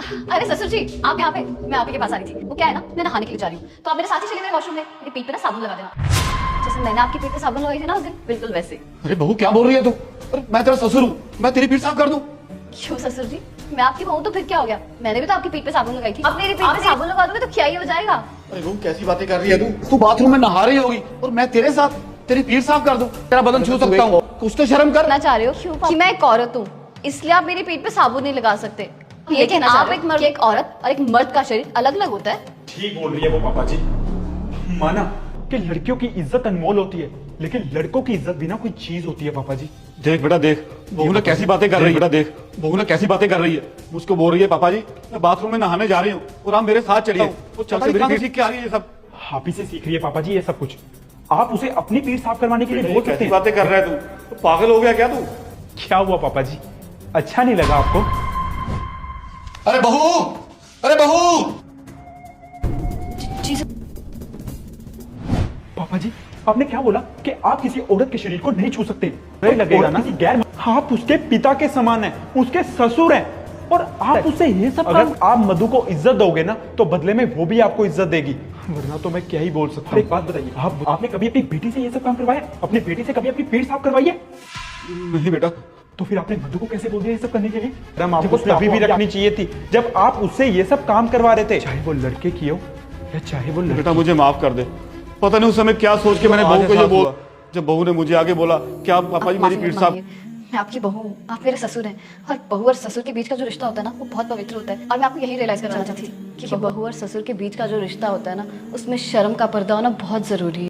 अरे ससुर जी, आप यहाँ पे, मैं आप ही के पास आ रही थी। वो क्या है ना, मैं नहाने के लिए जा रही हूँ, तो आप मेरे साथ ही चलिए मेरे वॉशरूम में। मेरी पीठ पे ना साबुन लगा देना, जैसे मैंने आपकी पीठ पे साबुन लगाई थी ना उस दिन, बिल्कुल वैसे। अरे बहू क्या बोल रही है तू? अरे मैं तेरा ससुर हूँ, मैं तेरी पीठ साफ कर दूं? क्यों ससुर जी, मैं आपकी बहू तो फिर क्या हो गया? मैंने भी तो आपकी पीठ पे साबुन लगाई थी। आप मेरी पीठ पे साबुन लगा दोगे तो क्या ही हो जाएगा? अरे बहू कैसी बातें कर रही है तू? तू बाथरूम में नहा रही होगी और मैं तेरे साथ तेरी पीठ साफ कर दूं? तेरा बदन छू सकता हूँ, कुछ तो शर्म कर। करना चाह रहे हो कि मैं एक औरत हूँ, इसलिए आप मेरी पीठ पे साबुन नहीं लगा सकते। लेकिन आप एक मर्द, एक औरत और एक मर्द का शरीर अलग अलग होता है। ठीक बोल रही है वो पापा जी। माना कि लड़कियों की इज्जत अनमोल होती है, लेकिन लड़कों की इज्जत बिना कोई चीज होती है पापा जी। देख बेटा देख, बहू ने कैसी बातें कर रही है। बेटा देख, बहू ने कैसी बातें कर रही है। मुझको बोल रही है पापा जी मैं बाथरूम में नहाने जा रही हूँ और आप मेरे साथ चलिए। वो चल से मेरी सीख के आ रही है ये सब। आप ही से सीख रही है पापा जी ये सब कुछ। आप उसे अपनी पीठ साफ करवाने के लिए बोल सकते हैं। बातें कर रहा है तू? तो पागल हो गया क्या तू? क्या हुआ पापा जी, अच्छा नहीं लगा आपको? अरे बहू, अरे बहू। पापा जी आपने क्या बोला कि आप किसी औरत के शरीर को नहीं छू सकते? नहीं लगेगा ना, गैर आप उसके पिता के समान हैं, उसके ससुर हैं, और आप उसे ये सब अगर आप मधु को इज्जत दोगे ना तो बदले में वो भी आपको इज्जत देगी, वरना तो मैं क्या ही बोल सकता हूँ। एक बात बताइए, आपने कभी अपनी बेटी से ये सब काम करवाया? अपनी बेटी से कभी अपनी पीठ साफ करवाई है? नहीं बेटा। तो फिर आपने मधु को कैसे बोल दिया ये सब करने के लिए? आपको तभी भी रखनी चाहिए थी जब आप उससे ये सब काम करवा रहे थे, चाहे वो लड़के की हो या चाहे वो बेटा मुझे माफ कर दे। पता नहीं उस समय क्या सोच के मैंने बहू को ये बोला। जब बहू ने मुझे आगे बोला कि आप पापा जी मेरी पीठ साफ। मैं आपकी बहू हूँ, आप मेरे ससुर हैं, और बहू और ससुर के बीच का जो रिश्ता होता है ना वो बहुत पवित्र होता है। और मैं आपको यही रियलाइज करना चाहती थी कि बहू और ससुर के बीच का जो रिश्ता होता है ना उसमें शर्म का पर्दा होना बहुत जरूरी है।